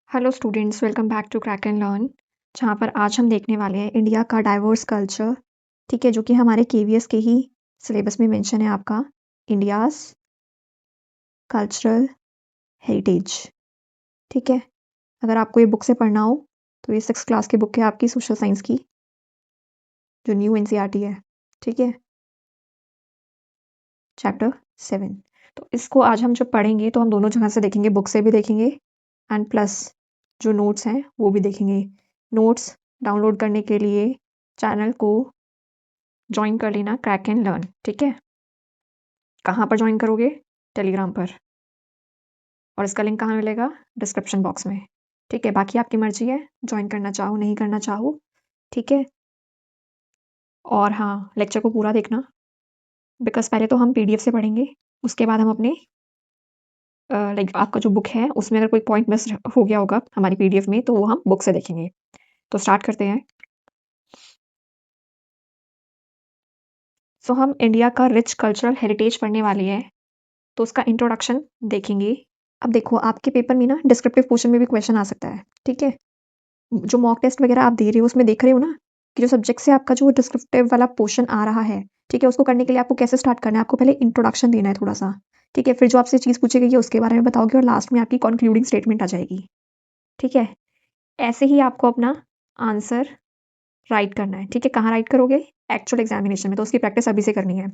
Hello students, welcome back to crack and learn. जहाँ पर आज हम देखने वाले हैं इंडिया का डाइवर्स कल्चर। ठीक है, जो कि हमारे केवीएस के ही सिलेबस में मेंशन है आपका, इंडियाज़ कल्चरल हेरिटेज। ठीक है, अगर आपको ये बुक से पढ़ना हो तो ये 6th क्लास की बुक है आपकी, सोशल साइंस की, जो न्यू एनसीईआरटी है। ठीक है, चैप्टर 7। तो इसको आज हम जब पढ़ेंगे तो हम दोनों जगह से देखेंगे, बुक से भी देखेंगे एंड प्लस जो नोट्स हैं वो भी देखेंगे। नोट्स डाउनलोड करने के लिए चैनल को ज्वाइन कर लेना, क्रैक एंड लर्न। ठीक है, कहाँ पर ज्वाइन करोगे? टेलीग्राम पर, और इसका लिंक कहाँ मिलेगा? डिस्क्रिप्शन बॉक्स में। ठीक है, बाकी आपकी मर्जी है, ज्वाइन करना चाहो नहीं करना चाहो। ठीक है, और हाँ, लेक्चर को पूरा देखना, बिकॉज पहले तो हम पीडीएफ से पढ़ेंगे, उसके बाद हम अपने लाइक आपका जो बुक है उसमें अगर कोई पॉइंट मिस हो गया होगा हमारी पीडीएफ में तो वो हम बुक से देखेंगे। तो स्टार्ट करते हैं। सो हम इंडिया का रिच कल्चरल हेरिटेज पढ़ने वाले हैं, तो उसका इंट्रोडक्शन देखेंगे। अब देखो, आपके पेपर में ना डिस्क्रिप्टिव पोर्शन में भी क्वेश्चन आ सकता है। ठीक है, जो मॉक टेस्ट वगैरह आप दे रहे हो उसमें देख रहे हो ना कि जो सब्जेक्ट से आपका जो डिस्क्रिप्टिव वाला पोर्शन आ रहा है, ठीक है, उसको करने के लिए आपको कैसे स्टार्ट करना है? आपको पहले इंट्रोडक्शन देना है थोड़ा सा। ठीक है, फिर जो आपसे चीज़ पूछी गई है उसके बारे में बताओगे और लास्ट में आपकी कंक्लूडिंग स्टेटमेंट आ जाएगी। ठीक है, ऐसे ही आपको अपना आंसर राइट करना है। ठीक है, कहाँ राइट करोगे? एक्चुअल एग्जामिनेशन में, तो उसकी प्रैक्टिस अभी से करनी है।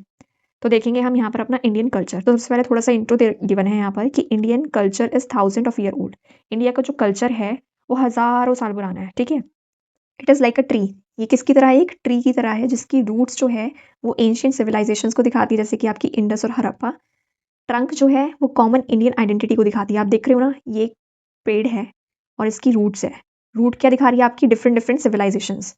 तो देखेंगे हम यहाँ पर अपना इंडियन कल्चर। तो सबसे पहले थोड़ा सा इंट्रो गिवन है यहाँ पर कि Indian culture is 1000 of year old. India का जो कल्चर है वो हज़ारों साल पुराना है। ठीक है, it is like a tree. ये किसकी तरह है? एक ट्री की तरह है जिसकी रूट्स जो है वो एंशियंट सिविलाइजेशंस को दिखाती है, जैसे कि आपकी इंडस और हड़प्पा। ट्रंक जो है वो कॉमन इंडियन आइडेंटिटी को दिखाती है। आप देख रहे हो ना, ये एक पेड़ है और इसकी रूट्स है। रूट क्या दिखा रही है? आपकी डिफरेंट डिफरेंट सिविलाइजेशंस।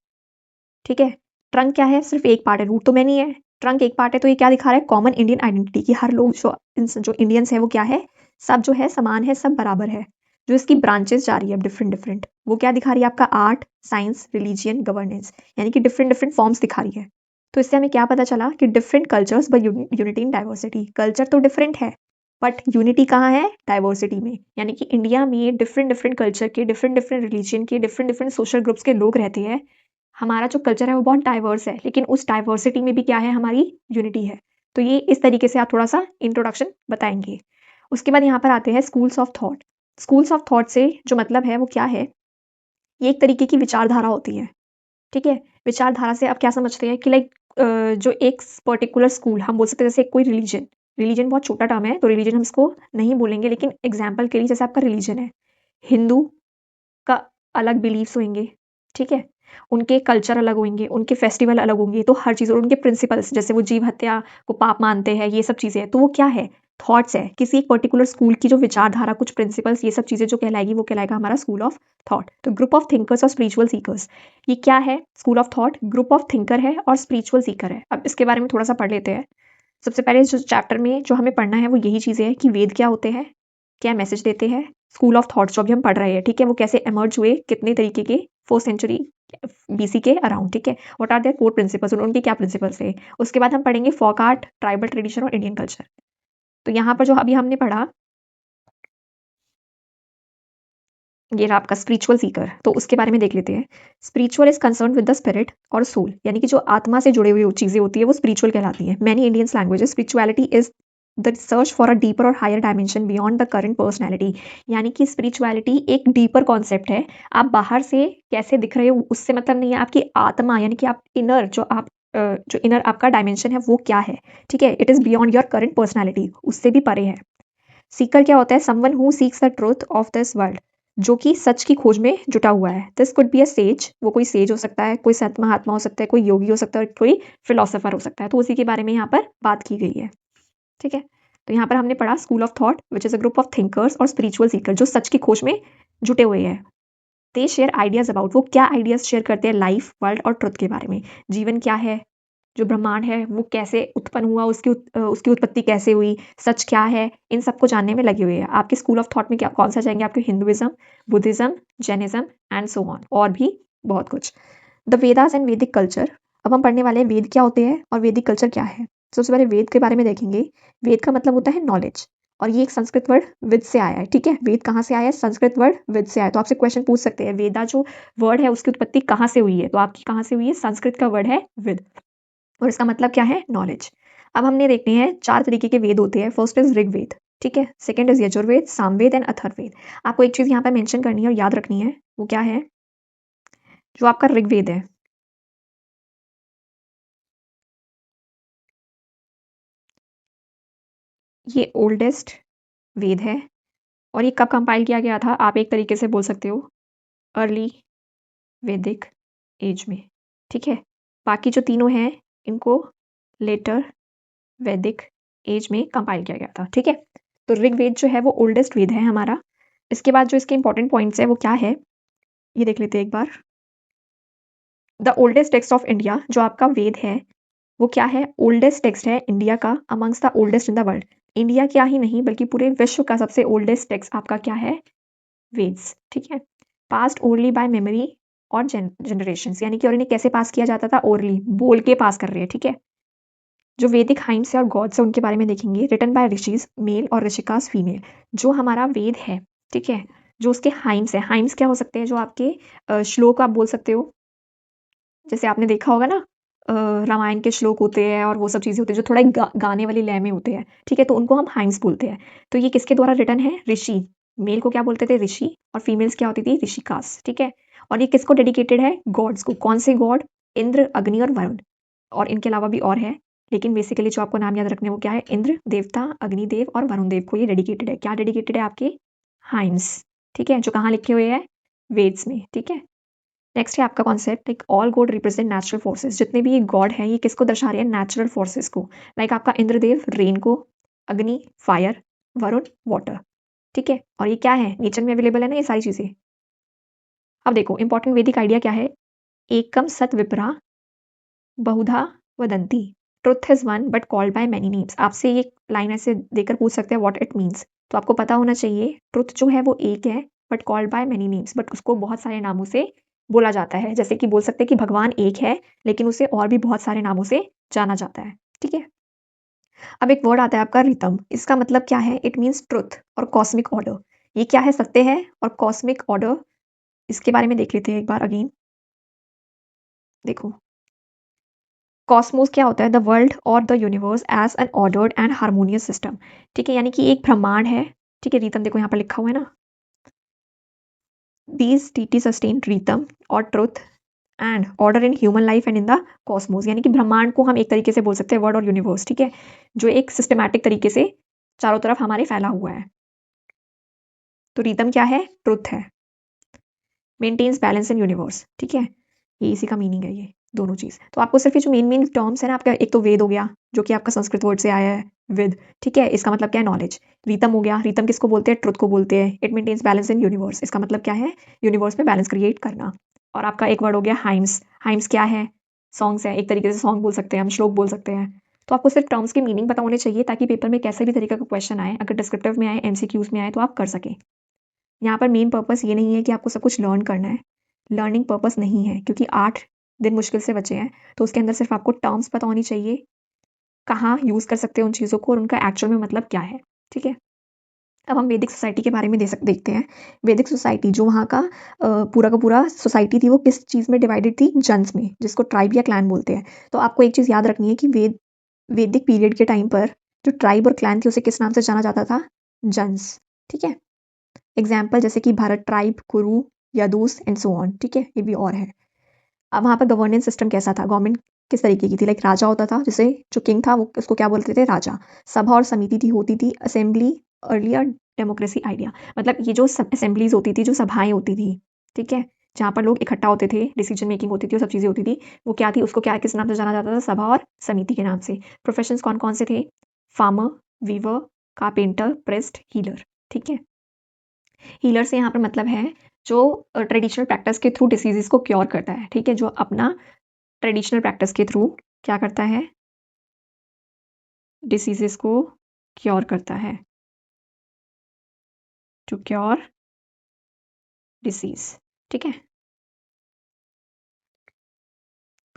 ठीक है, ट्रंक क्या है? सिर्फ एक पार्ट है, रूट तो मैं नहीं है। ट्रंक एक पार्ट है, तो ये क्या दिखा रहा है? कॉमन इंडियन आइडेंटिटी की हर लोग जो इंडियंस है वो क्या है? सब जो है समान है, सब बराबर है। जो इसकी ब्रांचेस जा रही है डिफरेंट डिफरेंट, वो क्या दिखा रही है? आपका आर्ट, साइंस, रिलीजियन, गवर्नेंस, यानी कि डिफरेंट डिफरेंट फॉर्म्स दिखा रही है। तो इससे हमें क्या पता चला कि different cultures but unity in diversity. Culture तो डिफरेंट है बट यूनिटी कहाँ है? डाइवर्सिटी में। यानी कि इंडिया में डिफरेंट डिफरेंट कल्चर के, डिफरेंट डिफरेंट रिलीजन के, डिफरेंट डिफरेंट सोशल ग्रुप्स के लोग रहते हैं। हमारा जो कल्चर है वो बहुत डाइवर्स है, लेकिन उस डाइवर्सिटी में भी क्या है? हमारी यूनिटी है। तो ये इस तरीके से आप थोड़ा सा इंट्रोडक्शन बताएंगे। उसके बाद यहाँ पर आते हैं schools of thought. Schools of thought से जो मतलब है वो क्या है? ये एक तरीके की विचारधारा होती है। ठीक है, विचारधारा से आप क्या समझते हैं कि लाइक जो एक पर्टिकुलर स्कूल, हम बोल सकते हैं जैसे कोई रिलीजन। रिलीजन बहुत छोटा टर्म है, तो रिलीजन हम इसको नहीं बोलेंगे, लेकिन एग्जाम्पल के लिए जैसे आपका रिलीजन है, हिंदू का अलग बिलीव्स होंगे। ठीक है, उनके कल्चर अलग होंगे, उनके फेस्टिवल अलग होंगे, तो हर चीज़, और उनके प्रिंसिपल्स, जैसे वो जीव हत्या को पाप मानते हैं, ये सब चीज़ें हैं। तो वो क्या है? थॉट्स है। किसी एक पर्टिकुलर स्कूल की जो विचारधारा, कुछ प्रिंसिपल्स, ये सब चीज़ें जो कहलाएगी वो कहलाएगा हमारा स्कूल ऑफ थॉट। तो ग्रुप ऑफ थिंकर्स और स्पिरिचुअल सीकर्स, ये क्या है? School of thought group of thinker है और स्पिरिचुअल सीकर है। अब इसके बारे में थोड़ा सा पढ़ लेते हैं। सबसे पहले जो चैप्टर में जो हमें पढ़ना है वो यही चीज़ें हैं कि वेद क्या होते हैं, क्या मैसेज देते हैं। स्कूल ऑफ थॉट्स जो अभी हम पढ़ रहे हैं, ठीक है, वो कैसे एमर्ज हुए, कितने तरीके के, 4th सेंचुरी बीसी के अराउंड। ठीक है, what are their core principles, उनके क्या प्रिंसिपल्स थे। उसके बाद हम पढ़ेंगे फोक आर्ट, ट्राइबल ट्रेडिशन और इंडियन कल्चर। तो यहाँ पर जो अभी हमने पढ़ा, ये रहा आपका स्पिरिचुअल सीकर, तो उसके बारे में देख लेते हैं। Spiritual is concern with the spirit और सोल, यानी कि जो आत्मा से जुड़े हुए चीजें होती है वो स्पिरिचुअल कहलाती है। Many Indian languages, spirituality is the search for a deeper और higher dimension beyond the current personality. यानी कि स्पिरिचुअलिटी एक डीपर कॉन्सेप्ट है। आप बाहर से कैसे दिख रहे हो उससे मतलब नहीं है, आपकी आत्मा, यानी कि आप इनर, जो इनर आपका डायमेंशन है वो क्या है। ठीक है, it is beyond your current personality, उससे भी परे है। सीकर क्या होता है? Someone who seeks the truth of this world, जो कि सच की खोज में जुटा हुआ है। This could be a sage, वो कोई सेज हो सकता है, कोई संत महात्मा हो सकता है, कोई योगी हो सकता है, कोई फिलोसोफर हो सकता है। तो उसी के बारे में यहाँ पर बात की गई है। ठीक है, तो यहाँ पर हमने पढ़ा school of thought which is a group of thinkers और स्पिरिचुअल सीकर, जो सच की खोज में जुटे हुए हैं। दे शेयर आइडियाज अबाउट, वो क्या आइडियाज शेयर करते हैं? लाइफ, वर्ल्ड और ट्रुथ के बारे में। जीवन क्या है, जो ब्रह्मांड है वो कैसे उत्पन्न हुआ, उसकी उत्पत्ति कैसे हुई, सच क्या है, इन सबको जानने में लगे हुए हैं। आपके स्कूल ऑफ थॉट में क्या कौन सा जाएंगे? आपके Hinduism, Buddhism, Jainism and so on, और भी बहुत कुछ। द वेदास एंड वैदिक कल्चर, अब हम पढ़ने वाले हैं वेद क्या होते हैं और वैदिक कल्चर क्या है। सबसे पहले वेद के बारे में देखेंगे। वेद का मतलब होता है नॉलेज, और ये एक संस्कृत वर्ड विद से आया है, ठीक है। वेद कहाँ से आया है? संस्कृत वर्ड विद से आया है। तो आपसे क्वेश्चन पूछ सकते हैं वेदा जो वर्ड है उसकी उत्पत्ति कहाँ से हुई है? तो आपकी कहाँ से हुई है? संस्कृत का वर्ड है विद, और इसका मतलब क्या है? नॉलेज। अब हमने देखने हैं 4 तरीके के वेद होते हैं। फर्स्ट इज ऋग्वेद, ठीक है। Second is Yajurveda, Samaveda and Atharvaveda. आपको एक चीज़ यहाँ पे मेंशन करनी है और याद रखनी है, वो क्या है? जो आपका ऋग्वेद है, ये ओल्डेस्ट वेद है और ये कब कंपाइल किया गया था? आप एक तरीके से बोल सकते हो अर्ली वैदिक एज में, ठीक है। बाकी जो तीनों हैं इनको लेटर वैदिक एज में कंपाइल किया गया था, ठीक है। तो ऋग्वेद जो है वो ओल्डेस्ट वेद है हमारा। इसके बाद जो इसके इंपॉर्टेंट पॉइंट्स है वो क्या है, ये देख लेते हैं एक बार। The oldest text of India, जो आपका वेद है वो क्या है? ओल्डेस्ट टेक्स्ट है इंडिया का, amongst the oldest in the world. India क्या ही नहीं बल्कि पूरे विश्व का सबसे ओल्डेस्ट टेक्स्ट आपका क्या है? वेद्स, ठीक है। पास्ड ओरली बाय मेमोरी और जनरेशंस, यानी कि और इन्हें कैसे पास किया जाता था? ओरली, बोल के पास कर रहे हैं, ठीक है। जो वैदिक हाइम्स है और गॉड्स है उनके बारे में देखेंगे। रिटन बाय ऋषिज मेल और ऋषिकास फीमेल। जो हमारा वेद है, ठीक है, जो उसके हाइम्स है, हाइम्स क्या हो सकते हैं? जो आपके श्लोक आप बोल सकते हो, जैसे आपने देखा होगा ना, रामायण के श्लोक होते हैं और वो सब चीज़ें होती हैं जो थोड़ा एक गाने वाली लय में होते हैं, ठीक है, तो उनको हम हाइम्स बोलते हैं। तो ये किसके द्वारा रिटन है? ऋषि। मेल को क्या बोलते थे? ऋषि, और फीमेल्स क्या होती थी? ऋषिकास, ठीक है। और ये किसको डेडिकेटेड है? गॉड्स को। कौन से गॉड? इंद्र, अग्नि और वरुण। और इनके अलावा भी और है, लेकिन बेसिकली जो आपको नाम याद रखने वो क्या है? इंद्र देवता, अग्निदेव और वरुण देव को ये डेडिकेटेड है। क्या डेडिकेटेड है? आपके हाइम्स, ठीक है, जो कहाँ लिखे हुए हैं? वेद्स में, ठीक है। नेक्स्ट है आपका concept, like all God represent natural forces. जितने भी ये गॉड हैं ये किसको दर्शा रहे हैं? नेचुरल फोर्सेस को। लाइक आपका इंद्रदेव रेन को, अग्नि फायर, वरुण वाटर, ठीक है। और ये क्या है? नेचर में अवेलेबल है ना ये सारी चीजें। अब देखो इंपॉर्टेंट वैदिक आइडिया क्या है? एकम सत विपरा बहुधा वदंती। Truth is one but called by many names. आपसे ये लाइन ऐसे देकर पूछ सकते हैं व्हाट इट मीन्स। तो आपको पता होना चाहिए ट्रुथ जो है वो एक है but called by many names, but उसको बहुत सारे नामों से बोला जाता है। जैसे कि बोल सकते हैं कि भगवान एक है लेकिन उसे और भी बहुत सारे नामों से जाना जाता है, ठीक है। अब एक वर्ड आता है आपका रितम। इसका मतलब क्या है? इट मीन्स ट्रुथ और कॉस्मिक ऑर्डर। ये क्या है? सत्य है और कॉस्मिक ऑर्डर। इसके बारे में देख लेते हैं एक बार अगेन। देखो कॉस्मोस क्या होता है? द वर्ल्ड और the universe as an ordered and harmonious system, ठीक है, यानी कि एक ब्रह्मांड है, ठीक है। रीतम देखो यहाँ पर लिखा हुआ है ना, दीज टीटी सस्टेन रीतम और truth and order in human life and in the Cosmos. यानी कि ब्रह्मांड को हम एक तरीके से बोल सकते हैं वर्ड और यूनिवर्स, ठीक है, जो एक सिस्टमैटिक तरीके से चारों तरफ हमारे फैला हुआ है। तो रीतम क्या है? ट्रुथ है। मेंटेन्स बैलेंस इन यूनिवर्स, ठीक है, ये इसी का मीनिंग है, ये दोनों चीज़। तो आपको सिर्फ ये जो मेन मेन टर्म्स है ना आपका, एक तो वेद हो गया जो कि आपका संस्कृत वर्ड से आया है विद, ठीक है, इसका मतलब क्या है? नॉलेज। रीतम हो गया, रीतम किसको बोलते हैं? ट्रुथ को बोलते हैं। It maintains balance in universe, इसका मतलब क्या है? यूनिवर्स में बैलेंस क्रिएट करना। और आपका एक वर्ड हो गया हाइम्स। हाइम्स क्या है? सॉन्ग्स है, एक तरीके से सॉन्ग बोल सकते हैं हम, श्लोक बोल सकते हैं। तो आपको सिर्फ टर्म्स के मीनिंग पता होने चाहिए ताकि पेपर में कैसे भी तरीके का क्वेश्चन आए, अगर डिस्क्रिप्टिव में आए, एमसीक्यूज में आए, तो आप कर सकें। यहाँ पर मेन पर्पस ये नहीं है कि आपको सब कुछ लर्न करना है, लर्निंग पर्पस नहीं है, क्योंकि 8 दिन मुश्किल से बचे हैं। तो उसके अंदर सिर्फ आपको टर्म्स पता होनी चाहिए, कहाँ यूज़ कर सकते हैं उन चीज़ों को और उनका एक्चुअल में मतलब क्या है, ठीक है। अब हम वैदिक सोसाइटी के बारे में देखते हैं। वैदिक सोसाइटी जो वहाँ का पूरा का पूरा सोसाइटी थी वो किस चीज़ में डिवाइडेड थी? जन्स में, जिसको ट्राइब या क्लैन बोलते हैं। तो आपको एक चीज़ याद रखनी है कि वैदिक पीरियड के टाइम पर जो ट्राइब और क्लैन थी उसे किस नाम से जाना जाता था? जन्स, ठीक है। एग्जाम्पल जैसे कि भारत ट्राइब, कुरु, यदूस एंड सो ऑन, ठीक है, ये भी और है। अब वहाँ पर गवर्नेंस सिस्टम कैसा था? गवर्नमेंट किस तरीके की थी? लाइक राजा होता था, जिसे जो किंग था वो उसको क्या बोलते थे? राजा। सभा और समिति थी, होती थी असेंबली, अर्लियर डेमोक्रेसी आइडिया। मतलब ये जो असेंबलीज होती थी, जो सभाएं होती थी, ठीक है, जहाँ पर लोग इकट्ठा होते थे, डिसीजन मेकिंग होती थी, वो सब चीज़ें होती थी, वो क्या थी? उसको क्या किस नाम से जाना जाता था? सभा और समिति के नाम से। प्रोफेशंस कौन कौन से थे? Farmer, weaver, carpenter, priest, healer, ठीक है। हीलर से यहाँ पर मतलब है जो ट्रेडिशनल प्रैक्टिस के थ्रू डिसीजेस को क्योर करता है, ठीक है, जो अपना ट्रेडिशनल प्रैक्टिस के थ्रू क्या करता है? डिसीजेस को क्योर करता है, टू क्योर डिसीज, ठीक है।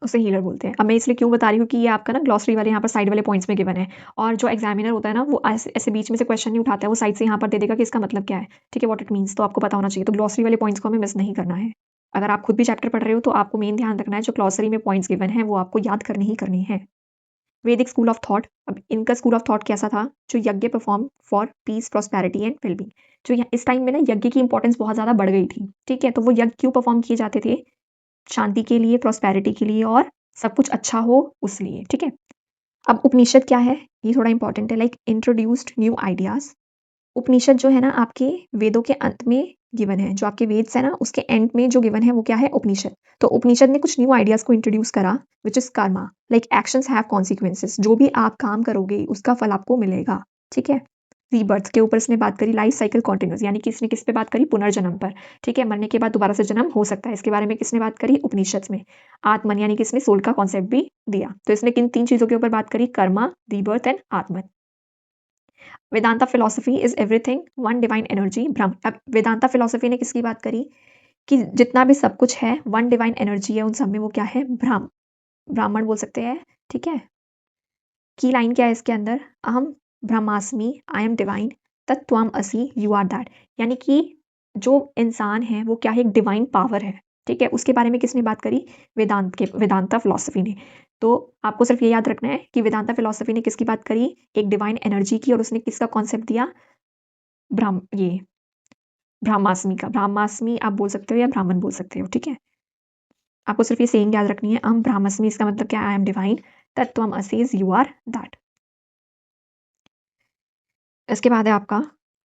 उसे हीलर बोलते हैं। अब मैं इसलिए क्यों बता रही हूँ कि ये आपका ना ग्लॉसरी वाले यहाँ पर साइड वाले पॉइंट्स में गिवन है, और जो एग्जामिनर होता है ना वो ऐसे ऐसे बीच में से क्वेश्चन नहीं उठाता है, वो साइड से यहाँ पर दे देगा कि इसका मतलब क्या है, ठीक है, व्हाट इट मीन्स। तो आपको पता होना चाहिए, तो ग्लॉसरी वाले पॉइंट्स को हमें मिस नहीं करना है। अगर आप खुद भी चैप्टर पढ़ रहे हो तो आपको मेन ध्यान रखना है जो ग्लॉसरी में पॉइंट्स गिवन है वो आपको याद करनी ही करनी है। वैदिक स्कूल ऑफ थॉट, अब इनका स्कूल ऑफ थॉट कैसा था, जो यज्ञ perform for piece prosperity and wellbeing. जो इस टाइम में ना यज्ञ की इंपॉर्टेंस बहुत ज़्यादा बढ़ गई थी, ठीक है, तो वो यज्ञ क्यों परफॉर्म किए जाते थे, शांति के लिए, प्रॉस्पेरिटी के लिए, और सब कुछ अच्छा हो उस लिए, ठीक है। अब उपनिषद क्या है, ये थोड़ा इंपॉर्टेंट है, लाइक इंट्रोड्यूस्ड न्यू आइडियाज। उपनिषद जो है ना आपके वेदों के अंत में गिवन है, जो आपके वेद्स है ना उसके एंड में जो गिवन है वो क्या है, उपनिषद। तो उपनिषद ने कुछ न्यू आइडियाज को इंट्रोड्यूस करा, which is Karma, like actions have consequences, जो भी आप काम करोगे उसका फल आपको मिलेगा, ठीक है। रीबर्थ के ऊपर इसने बात करी, लाइफ साइकिल कॉन्टिन्यूस, यानी कि इसने किस पे बात करी, पुनर्जन्म पर, ठीक है, मरने के बाद दोबारा से जन्म हो सकता है, इसके बारे में किसने बात करी, उपनिषद में। आत्मन, यानी कि इसने सोल का कॉन्सेप्ट भी दिया। तो इसने किन 3 चीजों के ऊपर बात करी, Karma, rebirth and Atman. Vedanta philosophy is everything one divine energy ब्रह्म। अब वेदांता फिलोसफी ने किसकी बात करी, कि जितना भी सब कुछ है वन डिवाइन एनर्जी है, उन सब में वो क्या है, ब्रह्म, ब्राह्मण बोल सकते हैं, ठीक है। की लाइन क्या है इसके अंदर, अहम ब्रह्मास्मि, आई एम डिवाइन, तत्त्वम असि, यू आर दैट। यानी कि जो इंसान है वो क्या है, एक डिवाइन पावर है, ठीक है। उसके बारे में किसने बात करी, वेदांता फिलोसफी ने। तो आपको सिर्फ ये याद रखना है कि वेदांता फिलोसफी ने किसकी बात करी, एक डिवाइन एनर्जी की, और उसने किसका कॉन्सेप्ट दिया, ये ब्रह्मास्मि का। ब्रह्मास्मि आप बोल सकते हो या ब्राह्मण बोल सकते हो, ठीक है। आपको सिर्फ ये सेम याद रखनी है, अहम ब्रह्मास्मि, इसका मतलब क्या, आई एम डिवाइन, तत्त्वम असि इज यू आर दैट। इसके बाद है आपका,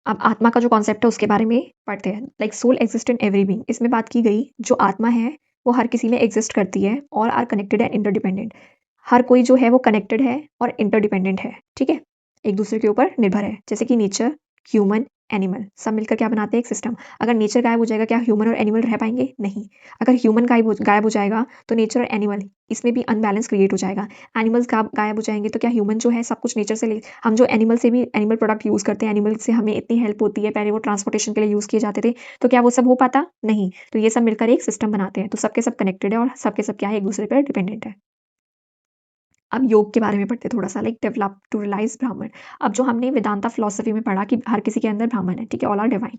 अब आत्मा का जो कॉन्सेप्ट है उसके बारे में पढ़ते हैं। Like soul exist in every being, इसमें बात की गई जो आत्मा है वो हर किसी में एग्जिस्ट करती है, और आर कनेक्टेड एंड इंटरडिपेंडेंट। हर कोई जो है वो कनेक्टेड है और इंटरडिपेंडेंट है, ठीक है, एक दूसरे के ऊपर निर्भर है। जैसे कि नेचर, ह्यूमन, एनिमल, सब मिलकर क्या बनाते हैं, एक सिस्टम। अगर नेचर गायब हो जाएगा, क्या ह्यूमन और एनिमल रह पाएंगे, नहीं। अगर ह्यूमन गायब हो जाएगा तो नेचर और एनिमल, इसमें भी अनबैलेंस क्रिएट हो जाएगा। एनिमल्स गायब हो जाएंगे तो क्या ह्यूमन जो है सब कुछ नेचर से ले, हम जो एनिमल से भी एनिमल प्रोडक्ट यूज़ करते हैं, एनिमल से हमें इतनी हेल्प होती है, पहले वो ट्रांसपोर्टेशन के लिए यूज़ किए जाते थे, तो क्या वो सब हो पाता, नहीं। तो ये सब मिलकर एक सिस्टम बनाते हैं, तो सबके सब कनेक्टेड है और सबके सब क्या है, एक दूसरे पर डिपेंडेंट है। अब योग के बारे में पढ़ते थोड़ा सा, लाइक डेवलप टू रियलाइज ब्राह्मण। अब जो हमने वेदांता फिलोसफी में पढ़ा कि हर किसी के अंदर ब्राह्मण है, ठीक है, ऑल आर डिवाइन।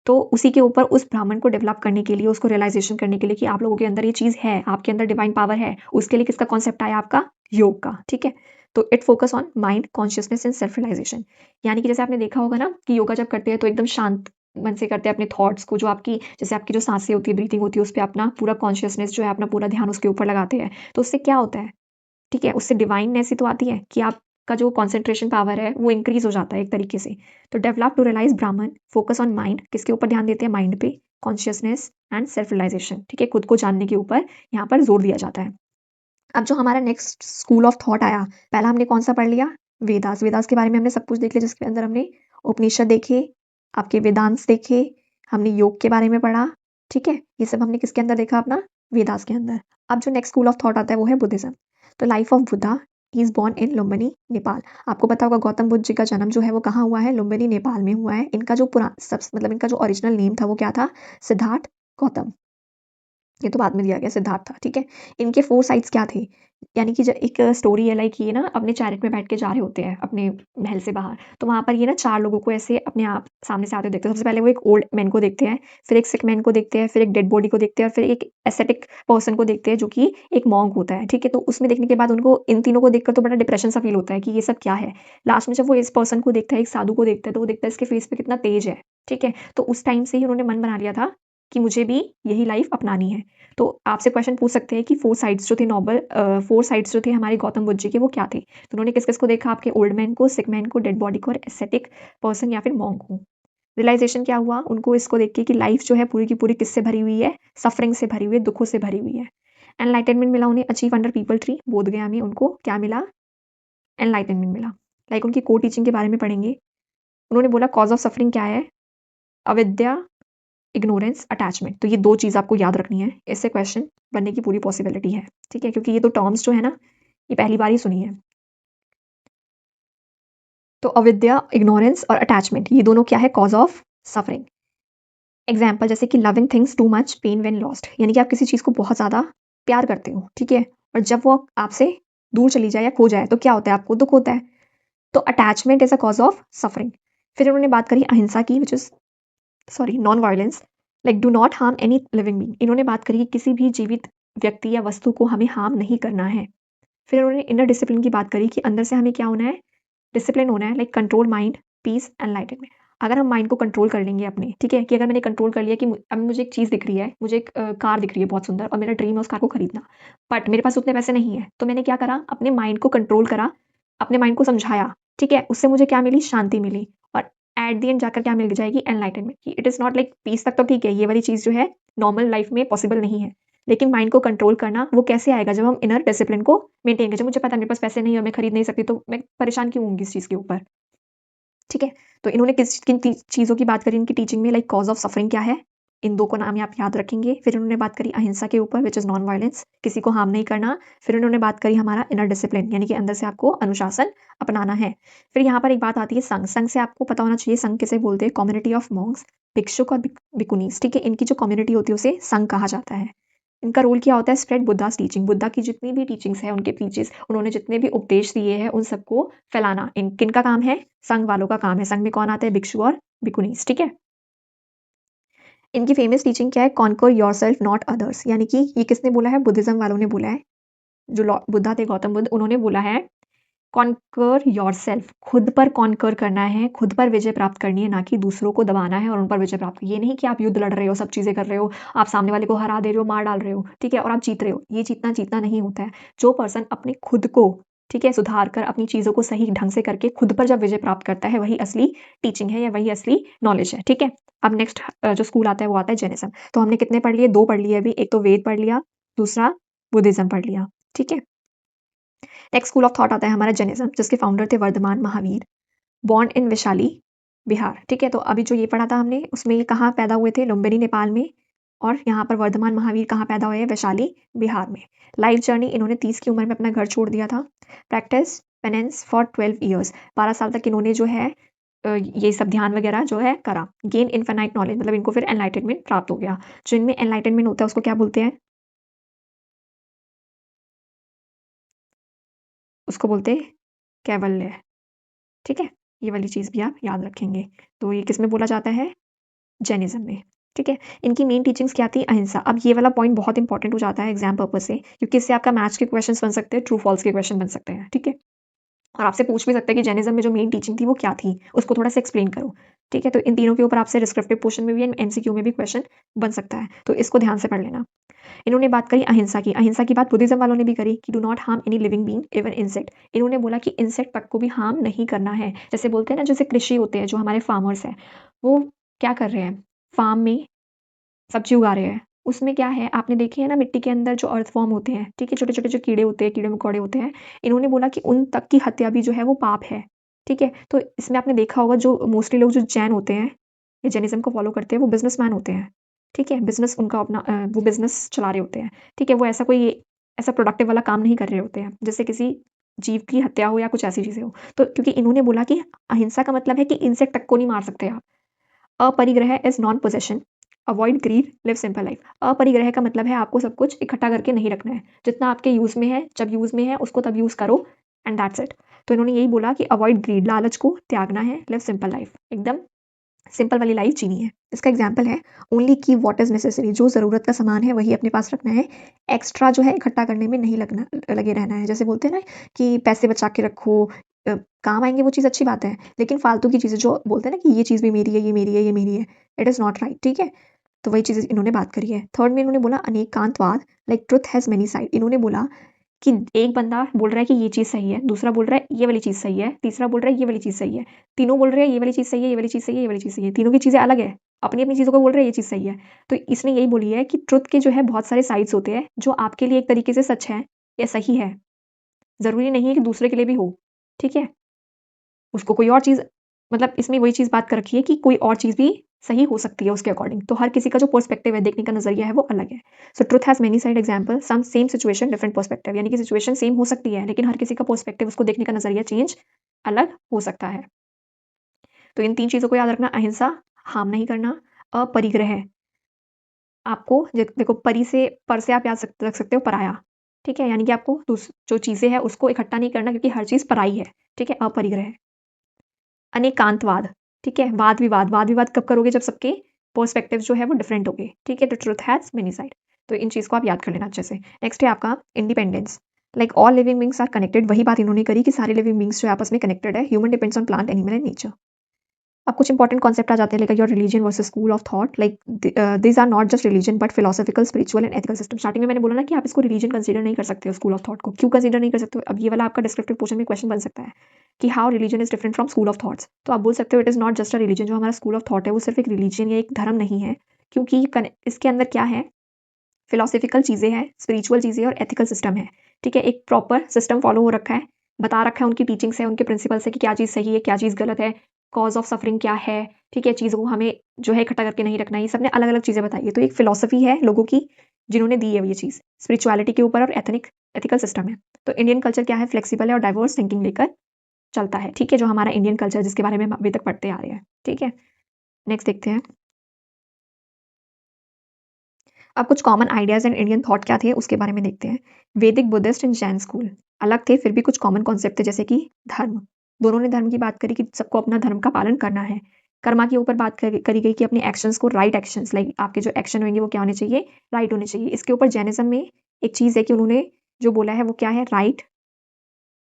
तो उसी के ऊपर उस ब्राह्मण को डेवलप करने के लिए, उसको रियलाइजेशन करने के लिए कि आप लोगों के अंदर ये चीज़ है, आपके अंदर डिवाइन पावर है, उसके लिए किसका कॉन्सेप्ट आया, आपका योग का, ठीक है। तो it focus on mind, consciousness and self realization. यानी कि जैसे आपने देखा होगा ना कि योगा जब करते हैं तो एकदम शांत मन से करते हैं, अपने थॉट्स को, जो आपकी जैसे आपकी जो सांसें होती है, ब्रीथिंग होती है, उस पर अपना पूरा कॉन्शियसनेस जो है, अपना पूरा ध्यान उसके ऊपर लगाते हैं। तो उससे क्या होता है, ठीक है, उससे डिवाइननेस ही तो आती है कि आपका जो कंसंट्रेशन पावर है वो इंक्रीज हो जाता है एक तरीके से। तो डेवलप टू रियलाइज ब्राह्मण, फोकस ऑन माइंड, किसके ऊपर ध्यान देते हैं, माइंड पे, कॉन्शियसनेस एंड सेल्फ रियलाइजेशन, ठीक है, खुद को जानने के ऊपर यहाँ पर जोर दिया जाता है। अब जो हमारा नेक्स्ट स्कूल ऑफ थॉट आया, पहला हमने कौन सा पढ़ लिया, वेदास। वेदास के बारे में हमने सब कुछ देख लिया, जिसके अंदर हमने उपनिषद देखे, आपके वेदांत देखे, हमने योग के बारे में पढ़ा, ठीक है, ये सब हमने किसके अंदर देखा, अपना वेदास के अंदर। अब जो नेक्स्ट स्कूल ऑफ थॉट आता है वो है बुद्धिज्म। तो life of Buddha, is born in Lumbini, Nepal. आपको पता होगा गौतम बुद्ध जी का जन्म जो है वो कहाँ हुआ है, लुम्बिनी, नेपाल में हुआ है। इनका जो मतलब इनका जो ओरिजिनल नेम था वो क्या था, सिद्धार्थ गौतम। ये तो बाद में दिया गया, सिद्धार्थ था, ठीक है। इनके 4 साइड्स क्या थे, यानी कि जो एक स्टोरी है, लाइक ये ना अपने चैरिट में बैठ के जा रहे होते हैं अपने महल से बाहर, तो वहाँ पर ये ना 4 लोगों को ऐसे अपने आप सामने से आते हुए देखते हैं। सबसे पहले वो एक ओल्ड मैन को देखते हैं, फिर एक सिक मैन को देखते हैं, फिर एक डेड बॉडी को देखते हैं, और फिर एक एस्थेटिक पर्सन को देखते हैं जो कि एक मॉन्क होता है, ठीक है। तो उसमें देखने के बाद उनको इन तीनों को देखकर तो बड़ा डिप्रेशन सा फील होता है कि ये सब क्या है। लास्ट में जब वो इस पर्सन को देखता है, एक साधु को देखता है, तो वो देखता है इसके फेस पे कितना तेज है, ठीक है। तो उस टाइम से ही उन्होंने मन बना लिया था कि मुझे भी यही लाइफ अपनानी है। तो आपसे क्वेश्चन पूछ सकते हैं कि 4 साइड्स जो थे नोबल 4 साइड्स जो थे हमारे गौतम बुद्ध जी के, वो क्या थे। तो उन्होंने किस किस को देखा, आपके ओल्ड मैन को, सिक मैन को, डेड बॉडी को, और एस्थेटिक पर्सन या फिर मॉन्क को। रियलाइजेशन क्या हुआ उनको इसको देख के कि लाइफ जो है पूरी की पूरी किससे भरी हुई है, सफरिंग से भरी हुई है, दुखों से भरी हुई है। एनलाइटनमेंट मिला उन्हें, अचीव अंडर पीपल ट्री, बोध गया में उनको क्या मिला, एनलाइटनमेंट मिला। लाइक उनकी को टीचिंग के बारे में पढ़ेंगे। उन्होंने बोला कॉज ऑफ सफरिंग क्या है, अविद्या, इग्नोरेंस, अटैचमेंट। तो ये 2 चीज़ आपको याद रखनी है, इससे क्वेश्चन बनने की पूरी पॉसिबिलिटी है, ठीक है, क्योंकि ये 2 टर्म्स जो है ना ये पहली बार ही सुनी है। तो अविद्या, इग्नोरेंस और अटैचमेंट, ये दोनों क्या है, कॉज ऑफ सफरिंग। एग्जाम्पल जैसे कि loving things too much, pain when lost, यानी कि आप किसी चीज़ को बहुत ज़्यादा प्यार करते हो, ठीक है, और जब वो आपसे दूर चली जाए या खो जाए तो क्या होता है, आपको दुख होता है। तो attachment is a cause of suffering. फिर उन्होंने बात करी अहिंसा की, which is non violence, like do not harm any living being. इन्होंने बात करी कि किसी भी जीवित व्यक्ति या वस्तु को हमें हार्म नहीं करना है। फिर उन्होंने इनर डिसिप्लिन की बात करी कि अंदर से हमें क्या होना है, डिसिप्लिन होना है, like control mind, peace enlightenment. अगर हम माइंड को कंट्रोल कर लेंगे अपने, ठीक है, कि अगर मैंने कंट्रोल कर लिया कि अब मुझे एक चीज़ दिख रही है, मुझे एक कार दिख रही है बहुत सुंदर और मेरा ड्रीम है उस कार को खरीदना, बट मेरे पास उतने पैसे नहीं है, तो मैंने क्या करा, अपने माइंड को कंट्रोल करा, अपने माइंड को समझाया, ठीक है, उससे मुझे क्या मिली, शांति मिली। और एट द एंड जाकर क्या मिल जाएगी, एनलाइटनमेंट। कि it is not like peace तक तो ठीक है, ये वाली चीज़ जो है नॉर्मल लाइफ में पॉसिबल नहीं है, लेकिन माइंड को कंट्रोल करना वो कैसे आएगा, जब हम इनर डिसिप्लिन को मेंटेन करें। जब मुझे पता है मेरे पास पैसे नहीं है और मैं खरीद नहीं सकती, तो मैं परेशान क्यों होंगी इस चीज़ के ऊपर, ठीक है। तो इन्होंने किन चीज़ों की बात करी इनकी टीचिंग में, लाइक कॉज ऑफ सफरिंग क्या है, इन दो को नाम आप याद रखेंगे। फिर इन्होंने बात करी अहिंसा के ऊपर, विच इज़ नॉन वायलेंस, किसी को हार्म नहीं करना। फिर इन्होंने बात करी हमारा इनर डिसिप्लिन, यानी कि अंदर से आपको अनुशासन अपनाना है। फिर यहाँ पर एक बात आती है संघ। संघ से आपको पता होना चाहिए संघ किसे बोलते हैं, कम्युनिटी ऑफ मॉन्क्स, भिक्षुक और भिकुनीस, ठीक है। इनकी जो कम्युनिटी होती है उसे संघ कहा जाता है। इनका रोल क्या होता है, स्प्रेड बुद्धास टीचिंग, बुद्धा की जितनी भी टीचिंग्स है, उनके टीचेस, उन्होंने जितने भी उपदेश दिए हैं उन सबको फैलाना इन किनका काम है, संघ वालों का काम है। संघ में कौन आता है, भिक्षु और भिकुनीस, ठीक है। इनकी फेमस टीचिंग क्या है, conquer your self not others, यानी कि ये किसने बोला है, बुद्धिज्म वालों ने बोला है। जो बुद्धा थे, गौतम बुद्ध, उन्होंने बोला है कॉन्कर योर सेल्फ, खुद पर कॉन्कर करना है, खुद पर विजय प्राप्त करनी है, ना कि दूसरों को दबाना है और उन पर विजय प्राप्त। ये नहीं कि आप युद्ध लड़ रहे हो, सब चीज़ें कर रहे हो, आप सामने वाले को हरा दे रहे हो, मार डाल रहे हो, ठीक है, और आप जीत रहे हो। ये जीतना जीतना नहीं होता है। जो पर्सन अपने खुद को, ठीक है, सुधार कर अपनी चीज़ों को सही ढंग से करके खुद पर जब विजय प्राप्त करता है, वही असली टीचिंग है या वही असली नॉलेज है, ठीक है। अब नेक्स्ट जो स्कूल आता है वो आता है जैनिज्म। तो हमने कितने पढ़ लिए, दो पढ़ लिए अभी, एक तो वेद पढ़ लिया, दूसरा बुद्धिज्म पढ़ लिया, ठीक है। नेक्स्ट स्कूल ऑफ थॉट आता है हमारा जैनिज्म, जिसके फाउंडर थे वर्धमान महावीर, बॉर्न इन वैशाली बिहार, ठीक है। तो अभी जो ये पढ़ा था हमने, उसमें ये कहाँ पैदा हुए थे, लुम्बिनी नेपाल में, और यहाँ पर वर्धमान महावीर कहाँ पैदा हुए हैं, वैशाली बिहार में। लाइफ जर्नी, इन्होंने 30 की उम्र में अपना घर छोड़ दिया था। प्रैक्टिस पेनेंस फॉर 12 ईयर्स, 12 साल तक इन्होंने जो है ये सब ध्यान वगैरह जो है करा। गेन इनफाइनाइट नॉलेज, मतलब इनको फिर एनलाइटनमेंट प्राप्त हो गया। जो इनमें एनलाइटनमेंट होता है उसको क्या बोलते हैं, उसको बोलते हैं कैवल्य, ठीक है। ये वाली चीज़ भी आप याद रखेंगे। तो ये किस में बोला जाता है, जैनिज्म में, ठीक है। इनकी मेन टीचिंग्स क्या थी, अहिंसा। अब ये वाला पॉइंट बहुत इंपॉर्टेंट हो जाता है एग्जाम पर्पज से, क्योंकि इससे आपका मैथ्स के क्वेश्चंस बन सकते हैं, ट्रू फॉल्स के क्वेश्चन बन सकते हैं, ठीक है। और आपसे पूछ भी सकते हैं कि जैनिज्म में जो मेन टीचिंग थी वो क्या थी, उसको थोड़ा सा एक्सप्लेन करो, ठीक है। तो इन तीनों के ऊपर आपसे डिस्क्रिप्टिव पोर्शन में भी एमसीक्यू में भी क्वेश्चन बन सकता है, तो इसको ध्यान से पढ़ लेना। इन्होंने बात करी अहिंसा की। अहिंसा की बात बुद्धिज्म वालों ने भी करी कि do not harm any living being, even insect. इन्होंने बोला कि इंसेक्ट तक को भी हार्म नहीं करना है। जैसे बोलते हैं ना, जैसे कृषि होते हैं, जो हमारे फार्मर्स हैं, वो क्या कर रहे हैं, फार्म में सब्जी उगा रहे हैं, उसमें क्या है, आपने देखे है ना, मिट्टी के अंदर जो अर्थ फॉर्म होते हैं, ठीक है, छोटे छोटे जो कीड़े होते हैं, कीड़े मकोड़े होते हैं, इन्होंने बोला कि उन तक की हत्या भी जो है वो पाप है, ठीक है। तो इसमें आपने देखा होगा, जो मोस्टली लोग जो जैन होते हैं, ये जैनिज्म को फॉलो करते हैं, वो बिजनेसमैन होते हैं, ठीक है। बिजनेस उनका अपना वो बिजनेस चला रहे होते हैं, ठीक है। वो ऐसा कोई ऐसा प्रोडक्टिव वाला काम नहीं कर रहे होते हैं, जैसे किसी जीव की हत्या हो या कुछ ऐसी चीजें हो। तो क्योंकि इन्होंने बोला कि अहिंसा का मतलब है कि इंसेक्ट तक को नहीं मार सकते आप। Aparigraha is non possession, avoid greed, live simple life. अपरिग्रह का मतलब है आपको सब कुछ इकट्ठा करके नहीं रखना है, जितना आपके यूज में है, जब यूज में है उसको तब यूज करो, एंड दैट्स इट। तो इन्होंने यही बोला कि अवॉइड ग्रीड, लालच को त्यागना है, लिव सिंपल लाइफ, एकदम सिंपल वाली लाइफ जीनी है। इसका एग्जाम्पल है ओनली की वॉट इज नेसेसरी, जो ज़रूरत का सामान है वही अपने पास रखना है, एक्स्ट्रा जो है इकट्ठा करने में नहीं लगना लगे रहना है। जैसे बोलते हैं ना कि पैसे बचा के रखो, काम आएंगे वो चीज़ अच्छी बात है, लेकिन फालतू की चीज़ें जो बोलते हैं ना कि ये चीज़ भी मेरी है, ये मेरी है, ये मेरी है, इट इज़ नॉट राइट, ठीक है। तो वही चीज़ इन्होंने बात करी है। थर्ड में इन्होंने बोला anekantavada, like truth has many side. इन्होंने बोला कि एक बंदा बोल रहा है कि ये चीज़ सही है, दूसरा बोल रहा है ये वाली चीज़ सही है, तीसरा बोल रहा है ये वाली चीज़ सही है, तीनों बोल रहे हैं ये वाली चीज़ सही है, ये वाली चीज़ सही है, ये वाली चीज़ सही है, तीनों की चीज़ें अलग है, अपनी अपनी चीज़ों को बोल रहे हैं ये चीज़ सही है। तो इसने यही बोली है कि ट्रुथ के जो है बहुत सारे साइड्स होते हैं, जो आपके लिए एक तरीके से सच है या सही है, ज़रूरी नहीं है कि दूसरे के लिए भी हो, ठीक है। उसको कोई और चीज़, मतलब इसमें वही चीज़ बात कर रखी है कि कोई और चीज़ भी सही हो सकती है उसके अकॉर्डिंग। तो हर किसी का जो पर्सपेक्टिव है, देखने का नजरिया है, वो अलग है। So truth has many side, example some same situation different perspective, यानी कि सिचुएशन सेम हो सकती है, लेकिन हर किसी का पर्सपेक्टिव, उसको देखने का नजरिया चेंज अलग हो सकता है। तो इन 3 चीज़ों को याद रखना, अहिंसा, हार्म नहीं करना, अपरिग्रह, आपको देखो, परी से पर से आप याद रख सकते हो, पराया, ठीक है, यानी कि आपको जो चीज़ें हैं उसको इकट्ठा नहीं करना, क्योंकि हर चीज़ पराई है, ठीक है, अपरिग्रह है। अनेकांतवाद, ठीक है, वाद विवाद कब करोगे, जब सबके पर्सपेक्टिव जो है वो डिफरेंट होंगे, ठीक है, तो ट्रुथ हैज मेनी साइड। तो इन चीज़ को आप याद कर लेना अच्छे से। नेक्स्ट है आपका independence. Like all living beings are connected, वही बात इन्होंने करी कि सारे लिविंग बींग्स जो आपस में कनेक्टेड है। Human depends on plant, animal and nature. अब कुछ इंपॉर्टेंट कॉन्सेप्ट आ जाते हैं, like your religion versus school of thought. Like this are not just religion but philosophical, spiritual and ethical system. Starting में मैंने बोला ना कि आप इसको रिलीजन कंसीडर नहीं कर सकते हो, स्कूल ऑफ थॉट को। क्यों कंसीडर नहीं कर सकते हो? अब ये वाला आपका डिस्क्रिप्टिव पोर्शन में क्वेश्चन बन सकता है कि how religion is different from school of thoughts. तो आप बोल सकते हो it is not just a religion. जो हमारा स्कूल ऑफ थॉट है वो सिर्फ एक रिलीजन या एक धर्म नहीं है, क्योंकि इसके अंदर क्या है, फिलोसॉफिकल चीज़ें हैं, स्पिरिचुअल चीज़ें और एथिकल सिस्टम है, ठीक है। एक प्रॉपर सिस्टम फॉलो हो रखा है, बता रखा है उनकी टीचिंग्स है, उनके प्रिंसिपल्स है कि क्या चीज़ सही है, क्या चीज़ गलत है, कॉज ऑफ सफरिंग क्या है, ठीक है, चीज़ों को हमें जो है इकट्ठा करके नहीं रखना है। ये सबने अलग अलग चीज़ें बताई है। तो एक फिलोसफी है लोगों की जिन्होंने दी है ये चीज़, स्पिरिचुअलिटी के ऊपर, और एथिकल सिस्टम है। तो इंडियन कल्चर क्या है, फ्लेक्सिबल है और डाइवर्स थिंकिंग लेकर चलता है, ठीक है, जो हमारा इंडियन कल्चर जिसके बारे में हम अभी तक पढ़ते आ रहे हैं, ठीक है। नेक्स्ट देखते हैं। अब कुछ common ideas and Indian thought क्या थे उसके बारे में देखते हैं। वैदिक, बुद्धिस्ट एंड जैन स्कूल अलग थे, फिर भी कुछ कॉमन कॉन्सेप्ट थे, जैसे कि धर्म। दोनों ने धर्म की बात करी कि सबको अपना धर्म का पालन करना है। कर्मा के ऊपर बात करी गई कि अपने एक्शंस को, राइट एक्शंस, लाइक आपके जो एक्शन होंगे वो क्या होने चाहिए, राइट होने चाहिए। इसके ऊपर जैनिज्म में एक चीज़ है कि उन्होंने जो बोला है वो क्या है, राइट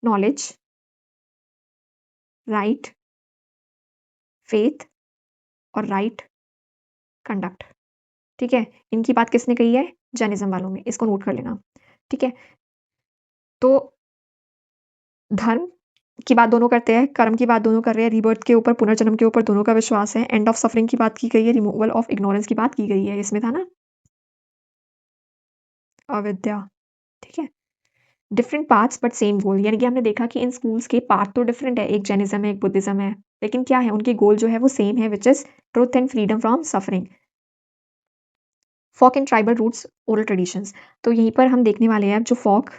नॉलेज, राइट फेथ और राइट कंडक्ट, ठीक है। इनकी बात किसने कही है, जैनिज्म वालों में। इसको नोट कर लेना, ठीक है। तो धर्म की बात दोनों करते हैं, कर्म की बात दोनों कर रहे हैं, रीबर्थ के ऊपर, पुनर्जन्म के ऊपर दोनों का विश्वास है। एंड ऑफ सफरिंग की बात की गई है, रिमूवल ऑफ इग्नोरेंस की बात की गई है। इसमें था ना अविद्या, ठीक है। डिफरेंट पाथ्स बट सेम गोल, यानी कि हमने देखा कि इन स्कूल्स के पाथ तो डिफरेंट है, एक जैनिज्म है, एक बुद्धिज्म है, लेकिन क्या है, उनके गोल जो है वो सेम है, which is truth and freedom from suffering. Folk and tribal roots, oral traditions. तो यहीं पर हम देखने वाले हैं अब जो folk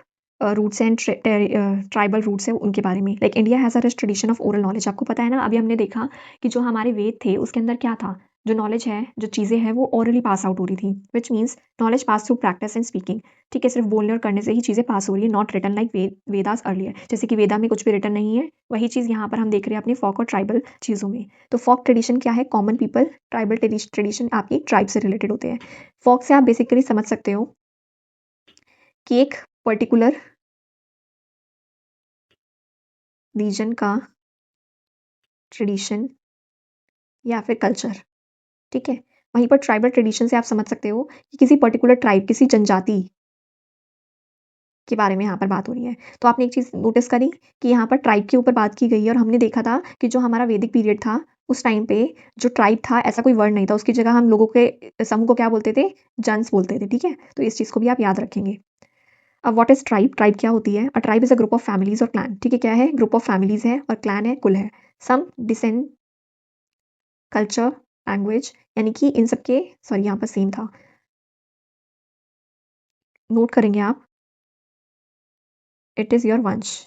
roots and tribal roots है उनके बारे में। Like India has a rich tradition of oral knowledge. आपको पता है ना, अभी हमने देखा कि जो हमारे वेद थे उसके अंदर क्या था, जो नॉलेज है, जो चीज़ें हैं वो ओरली पास आउट हो रही थी, which means knowledge pass through practice and speaking, ठीक है। सिर्फ बोलने और करने से ही चीज़ें पास हो रही है, not written like Vedas earlier. जैसे कि वेदा में कुछ भी रिटन नहीं है, वही चीज़ यहाँ पर हम देख रहे हैं अपनी फोक और ट्राइबल चीज़ों में। तो फोक ट्रेडिशन क्या है, कॉमन पीपल, ट्राइबल ट्रेडिशन आपकी ट्राइब से रिलेटेड होते हैं। फोक से आप बेसिकली समझ सकते हो कि एक पर्टिकुलर रीजन का ट्रेडिशन या फिर कल्चर, ठीक है। वहीं पर ट्राइबल ट्रेडिशन से आप समझ सकते हो कि किसी पर्टिकुलर ट्राइब, किसी जनजाति के बारे में यहाँ पर बात हो रही है। तो आपने एक चीज़ नोटिस करी कि यहाँ पर ट्राइब के ऊपर बात की गई है, और हमने देखा था कि जो हमारा वैदिक पीरियड था उस टाइम पे जो ट्राइब था ऐसा कोई वर्ड नहीं था, उसकी जगह हम लोगों के समूह को क्या बोलते थे, जन्स बोलते थे, ठीक है। तो इस चीज़ को भी आप याद रखेंगे। अब व्हाट इज ट्राइब, ट्राइब क्या होती है, अ tribe is a group of families और क्लैन, ठीक है। क्या है, ग्रुप ऑफ फैमिलीज है और क्लैन है, कुल है। सम डिसेंड, कल्चर, लैंग्वेज, यानी कि इन सब के, सॉरी यहाँ पर सेम था, नोट करेंगे आप, इट इज़ योर वंश,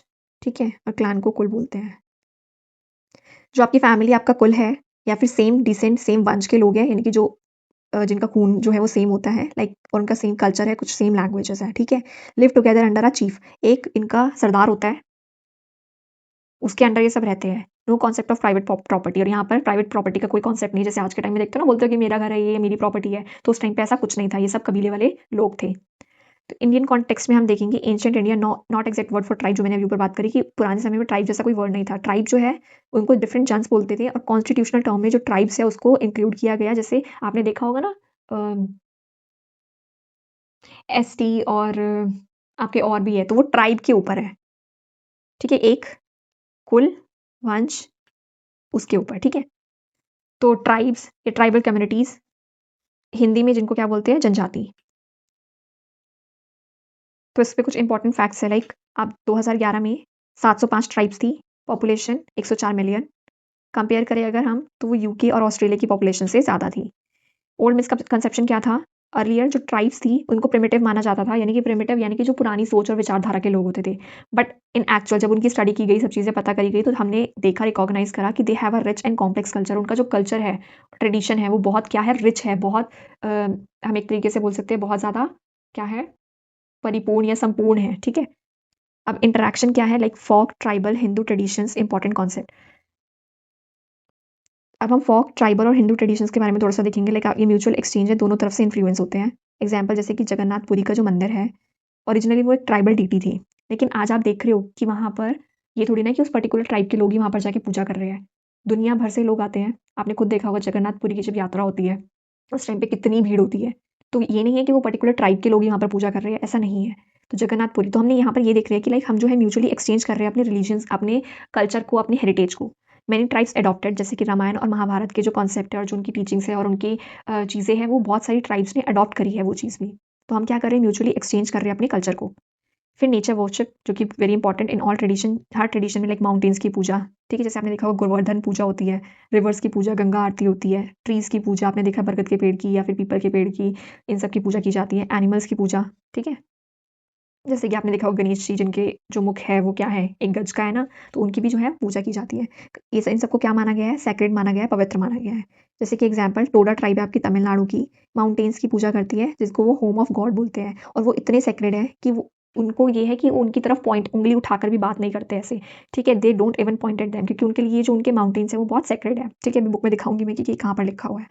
ठीक है, और क्लैन को कुल बोलते हैं। जो आपकी फैमिली, आपका कुल है, या फिर सेम डिसेंट, सेम वंश के लोग हैं, यानी कि जो जिनका खून जो है वो सेम होता है, लाइक, और उनका सेम कल्चर है, कुछ सेम लैंग्वेजेस है, ठीक है। Live together under a chief, एक इनका सरदार होता है, उसके अंडर ये सब रहते हैं। No concept of private property, और यहाँ पर प्राइवेट प्रॉपर्टी का कोई कॉन्सेप्ट नहीं, जैसे आज के टाइम में देखते हो ना, बोलते हो कि मेरा घर है, ये मेरी प्रॉपर्टी है। तो उस टाइम पे ऐसा कुछ नहीं था, ये सब कबीले वाले लोग थे। तो इंडियन कॉन्टेक्स्ट में हम देखेंगे ancient India, not exact word for tribe, जो मैंने अभी ऊपर बात करी कि पुराने समय में ट्राइब जैसा कोई वर्ड नहीं था। ट्राइब जो है उनको डिफरेंट जन्स बोलते थे, और कॉन्स्टिट्यूशनल टर्म में जो ट्राइब्स है उसको इंक्लूड किया गया। जैसे आपने देखा होगा ना, एसटी और आपके और भी है, तो वो ट्राइब के ऊपर है, ठीक है, एक कुल, वंश, उसके ऊपर, ठीक है। तो ट्राइब्स या ट्राइबल कम्युनिटीज, हिंदी में जिनको क्या बोलते हैं, जनजाति। तो इस पे कुछ इंपॉर्टेंट फैक्ट्स है, लाइक अब 2011 में 705 ट्राइब्स थी, पॉपुलेशन 104 मिलियन। कंपेयर करें अगर हम, तो वो यूके और ऑस्ट्रेलिया की पॉपुलेशन से ज़्यादा थी। ओल्ड मिसकंसेप्शन क्या था, अर्लियर जो ट्राइब्स थी उनको प्रिमिटिव माना जाता था, यानी कि प्रिमिटिव यानी कि जो पुरानी सोच और विचारधारा के लोग होते थे। बट इन एक्चुअल जब उनकी स्टडी की गई, सब चीज़ें पता करी गई, तो हमने देखा, रिकॉग्नाइज करा कि they have a rich and complex culture. उनका जो कल्चर है, ट्रेडिशन है, वो बहुत क्या है, रिच है, बहुत हम एक तरीके से बोल सकते हैं बहुत ज़्यादा क्या है, परिपूर्ण या संपूर्ण है, ठीक है। अब इंटरेक्शन क्या है, like folk, tribal, Hindu traditions, important concept. अब हम फोक, ट्राइबल और हिंदू ट्रेडिशंस के बारे में थोड़ा सा देखेंगे। लाइक ये म्यूचुअल एक्सचेंज है, दोनों तरफ से इन्फ्लुएंस होते हैं। एग्जाम्पल जैसे कि जगन्नाथपुरी का जो मंदिर है, ओरिजिनली वो एक ट्राइबल डीटी थी, लेकिन आज आप देख रहे हो कि वहाँ पर ये थोड़ी ना कि उस पर्टिकुलर ट्राइब के लोग ही वहाँ पर जाके पूजा कर रहे हैं। दुनिया भर से लोग आते हैं। आपने खुद देखा होगा जगन्नाथपुरी की जब यात्रा होती है उस टाइम पे कितनी भीड़ होती है। तो ये नहीं है कि वो पर्टिकुलर ट्राइब के लोग ही वहाँ पर पूजा कर रहे हैं, ऐसा नहीं है। तो जगन्नाथपुरी तो हमने यहाँ पर ये देख रहे हैं कि लाइक हम जो है म्यूचुअली एक्सचेंज कर रहे हैं अपने रिलीजन्स, अपने कल्चर को, अपने हेरिटेज को। मैनी ट्राइब्स एडॉप्टेड, जैसे कि रामायण और महाभारत के जो कॉन्सेप्ट है और जो उनकी टीचिंग्स है और उनकी चीज़ें हैं, वो बहुत सारी ट्राइब्स ने अडॉप्ट करी है वो चीज़ भी। तो हम क्या कर रहे हैं, म्यूचुअली एक्सचेंज कर रहे हैं अपने कल्चर को। फिर नेचर वर्शिप, जो कि very important in all tradition, her tradition में, लाइक माउंटेन्स की पूजा, ठीक है, जैसे आपने देखा होगा गोवर्धन पूजा होती है, रिवर्स की पूजा, गंगा आरती होती है, ट्रीज की पूजा आपने देखा बरगद के पेड़ की या फिर पीपल के पेड़ की, इन सब की पूजा की जाती है। एनिमल्स की पूजा, ठीक है, जैसे कि आपने देखा होगा गणेश जी, जिनके जो मुख है वो क्या है, एक गज का है ना, तो उनकी भी जो है पूजा की जाती है। ये इन सबको क्या माना गया है, सैक्रेड माना गया है, पवित्र माना गया है। जैसे कि एग्जाम्पल टोडा ट्राइब है आपकी तमिलनाडु की, माउंटेन्स की पूजा करती है, जिसको वो होम ऑफ गॉड बोलते हैं, और वो इतने सैक्रेड है कि वो उनको ये है कि वो उनकी तरफ पॉइंट उंगली उठाकर भी बात नहीं करते ऐसे, ठीक है, they don't even point at them, क्योंकि उनके लिए जो उनके माउंटेन्स है वो बहुत सैक्रेड है, ठीक है। अभी बुक में दिखाऊंगी मैं कि कहाँ पर लिखा हुआ है।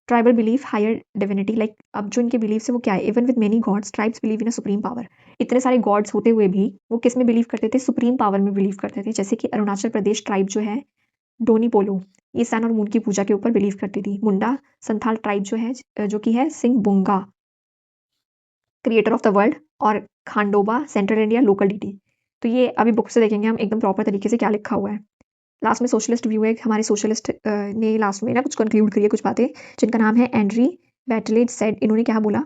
Tribal belief, higher divinity, like अब जो इनके बिलीफ है वो क्या है, even with many gods tribes believe in a supreme power. इतने सारे गॉड्स होते हुए भी वो किस में बिलीव करते थे, सुप्रीम पावर में बिलीव करते थे। जैसे कि अरुणाचल प्रदेश ट्राइब जो है, डोनी पोलो, ये सन और मून की पूजा के ऊपर बिलीव करती थी। मुंडा संथाल ट्राइब जो है, जो कि है Singbonga, creator of the world, और Khandoba central India local deity. तो ये अभी बुक से देखेंगे हम एकदम प्रॉपर तरीके से क्या लिखा हुआ है। लास्ट में सोशलिस्ट व्यू है, हमारे सोशलिस्ट ने लास्ट में ना कुछ कंक्लूड करी है, कुछ बातें, जिनका नाम है एंड्री बैटलेट सेड। इन्होंने क्या बोला,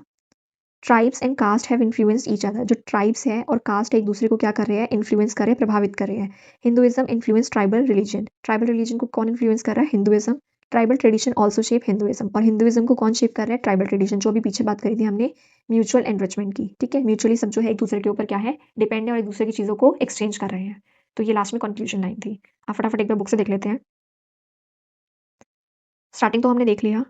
tribes and cast have influenced each other. जो ट्राइब्स है और कास्ट एक दूसरे को क्या कर रहे हैं, इन्फ्लुएंस कर रहे हैं, प्रभावित कर रहे हैं। Hinduism influence tribal religion, tribal religion को कौन इन्फ्लुएंस कर रहा है, Hinduism. Tribal tradition also shape Hinduism, और हिंदुइज्म को कौन शेप कर रहा है, ट्राइबल ट्रेडिशन, जो अभी पीछे बात करी थी हमने म्यूचुअल एनरिचमेंट की, ठीक है। म्यूचुअली सब जो है एक दूसरे के ऊपर क्या है, डिपेंड है, और एक दूसरे की चीज़ों को एक्सचेंज कर रहे हैं। तो ये लास्ट में कंक्लूजन लाइन थी। आप फटाफट एक बार बुक से देख लेते हैं। स्टार्टिंग तो हमने देख लिया,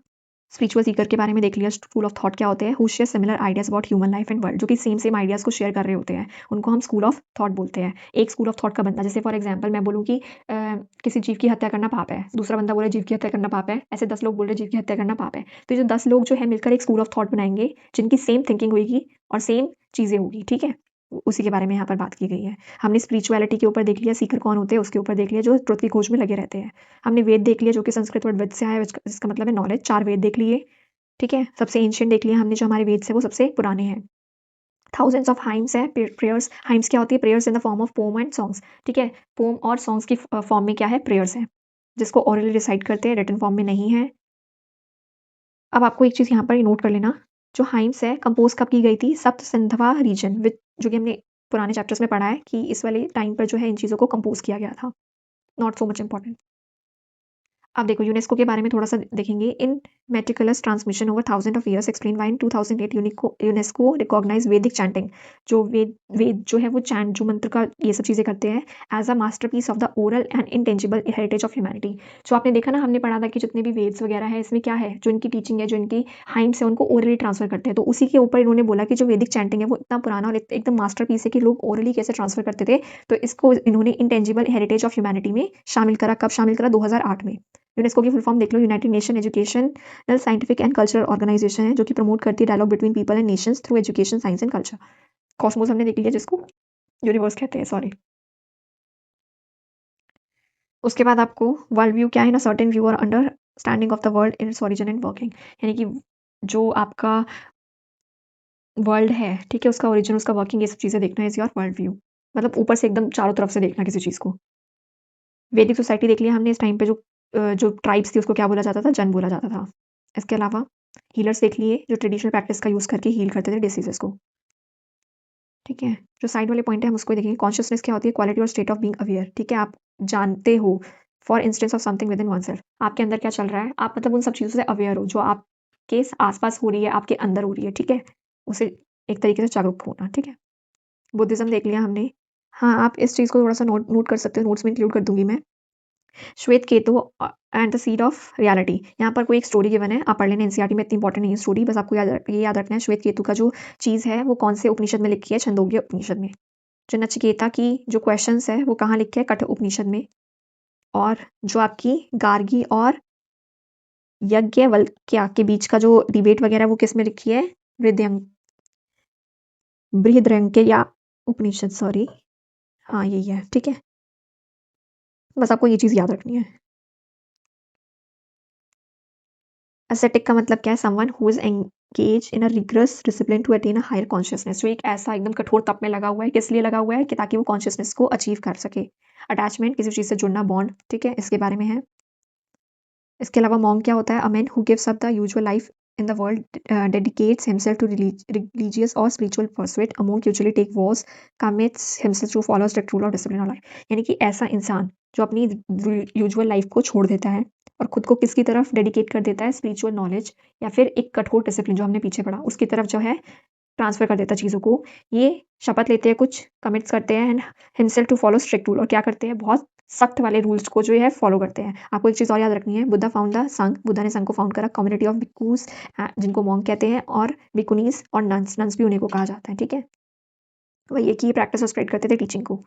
स्पिरिचुअल सीकर के बारे में देख लिया, स्कूल ऑफ थॉट क्या होते हैं, who share similar ideas about human life and world, जो कि सेम सेम आइडियाज को शेयर कर रहे होते हैं, उनको हम स्कूल ऑफ थॉट बोलते हैं। एक स्कूल ऑफ थॉट का बंदा, जैसे फॉर एग्जांपल मैं बोलूँ कि किसी जीव की हत्या करना पाप है, दूसरा बंदा बोले जीव की हत्या करना पाप है, ऐसे 10 लोग बोल रहे जीव की हत्या करना पाप है। तो ये जो 10 लोग जो है मिलकर एक स्कूल ऑफ थॉट बनाएंगे, जिनकी सेम थिंकिंग होगी और सेम चीज़ें होगी, ठीक है। उसी के बारे में यहाँ पर बात की गई है। हमने स्पिरिचुअलिटी के ऊपर देख लिया, सीकर कौन होते हैं उसके ऊपर देख लिया, जो ट्रुथ की खोज में लगे रहते हैं। हमने वेद देख लिया, जो कि संस्कृत वर्ड वेद से आया है, जिसका मतलब है नॉलेज। 4 वेद देख लिए, ठीक है। सबसे एंशियंट देख लिया हमने, जो हमारे वेद्स है वो सबसे पुराने हैं। थाउजेंड्स ऑफ हाइम्स है, प्रेयर्स। हाइम्स क्या होती है, prayers in the form of poem and songs, ठीक है। पोम और सॉन्ग्स की फॉर्म में क्या है, प्रेयर्स है, जिसको ओरली रिसाइट करते हैं, रिटन फॉर्म में नहीं है। अब आपको एक चीज़ यहाँ पर नोट कर लेना, जो हाइम्स है कंपोज कब की गई थी, सप्त सिंधवा रीजन विद, जो कि हमने पुराने चैप्टर्स में पढ़ा है कि इस वाले टाइम पर जो है इन चीज़ों को कंपोज किया गया था। Not so much important. अब देखो यूनेस्को के बारे में थोड़ा सा देखेंगे। In meticulous transmission over thousand of years explain why in 2008 UNESCO recognise Vedic chanting, जो वेद जो है वो चैंट, जो मंत्र का ये सब चीज़ें करते हैं, as a masterpiece of the oral and intangible heritage of humanity. जो आपने देखा ना, हमने पढ़ा था कि जितने भी वेद्स वगैरह है, इसमें क्या है, जो इनकी टीचिंग है, जो इनकी हाइम्स है, उनको ओरली ट्रांसफर करते हैं। तो उसी के ऊपर इन्होंने बोला कि जो वैदिक चैंटिंग है वो इतना पुराना और एकदम मास्टरपीस है कि लोग ओरली कैसे ट्रांसफर करते थे। तो इसको इन्होंने इंटेंजिबल हेरिटेज ऑफ ह्यूमैनिटी में शामिल करा। कब शामिल करा, 2008 में। यूनेस्को की फुल फॉर्म देख लो, United Nation Educational Scientific and Cultural Organization है, जो कि प्रमोट करती है dialogue between people and nations through education, science and culture. Cosmos हमने देख लिया, जिसको यूनिवर्स कहते हैं, सॉरी। उसके बाद आपको वर्ल्ड व्यू क्या है ना, सर्टेन व्यू और understanding of the world in its origin and working, यानी कि जो आपका वर्ल्ड है, ठीक है, उसका ओरिजिन, उसका वर्किंग, ये सब चीज़ें देखना है, इज योर वर्ल्ड व्यू। मतलब ऊपर से एकदम चारों तरफ से देखना किसी चीज़ को। वैदिक सोसाइटी देख लिया हमने, इस टाइम पे जो ट्राइब्स थी उसको क्या बोला जाता था, जन बोला जाता था। इसके अलावा हीलर्स देख लिए, जो ट्रेडिशनल प्रैक्टिस का यूज़ करके हील करते थे डिसीजेस को, ठीक है। जो साइड वाले पॉइंट है हम उसको देखेंगे। कॉन्शियसनेस क्या होती है, क्वालिटी और स्टेट ऑफ बीइंग अवेयर, ठीक है। आप जानते हो, for instance of something with in one self, आपके अंदर क्या चल रहा है, आप मतलब उन सब चीज़ों से अवेयर हो जो आपके आसपास हो रही है, आपके अंदर हो रही है, ठीक है। उसे एक तरीके से जागरूक होना, ठीक है। बुद्धिज्म देख लिया हमने। हाँ, आप इस चीज़ को थोड़ा सा नोट नोट कर सकते हो, नोट्स में इंक्लूड कर दूंगी मैं। श्वेत Ketu and the seed of reality. यहाँ पर कोई एक स्टोरी गिवन है, आप पढ़ लेना, एनसीईआरटी में इतनी इंपॉर्टेंट नहीं है स्टोरी, बस आपको ये याद रखना है श्वेत केतु का जो चीज़ है वो कौन से उपनिषद में लिखी है, छंदोग्य उपनिषद में। जो नचिकेता की जो क्वेश्चंस है वो कहाँ लिखे हैं, कठ उपनिषद में। और जो आपकी गार्गी और यज्ञवल्क्य के बीच का जो डिबेट वगैरह वो किस में लिखी है, बृहद्रंक्य या उपनिषद, सॉरी, हाँ यही है, ठीक है। बस आपको ये चीज़ याद रखनी है। एसेटिक का मतलब क्या है, someone who is engage in a rigorous discipline to attain a higher consciousness. जो एक ऐसा एकदम कठोर तप में लगा हुआ है, किस लिए लगा हुआ है, कि ताकि वो कॉन्शियसनेस को अचीव कर सके। अटैचमेंट, किसी चीज़ से जुड़ना, बॉन्ड, ठीक है, इसके बारे में है। इसके अलावा मॉन्क क्या होता है, a man who gives up the usual life in the world, dedicates himself to religious और spiritual pursuit. A monk usually take vows, commits himself to follow strict rule और डिसिप्लिन ऑफ लाइफ। यानी कि ऐसा इंसान जो अपनी usual life को छोड़ देता है और खुद को किसकी तरफ डेडिकेट कर देता है, स्पिरिचुअल नॉलेज या फिर एक कठोर डिसिप्लिन जो हमने पीछे पढ़ा उसकी तरफ जो है ट्रांसफर कर देता है चीज़ों को। ये शपथ लेते हैं, कुछ कमिट्स करते हैं and himself to follow strict rule, और क्या करते हैं, बहुत सख्त वाले रूल्स को जो है फॉलो करते हैं। आपको एक चीज़ और याद रखनी है, बुद्धा फाउंड द संघ, बुद्धा ने संघ को फाउंड करा, कम्युनिटी ऑफ भिक्खूस जिनको मॉन्क कहते हैं, और भिक्खुनीस और नन्स, नन्स भी उन्हीं को कहा जाता है, ठीक है। वही एक ही प्रैक्टिस और स्प्रेड करते थे टीचिंग को।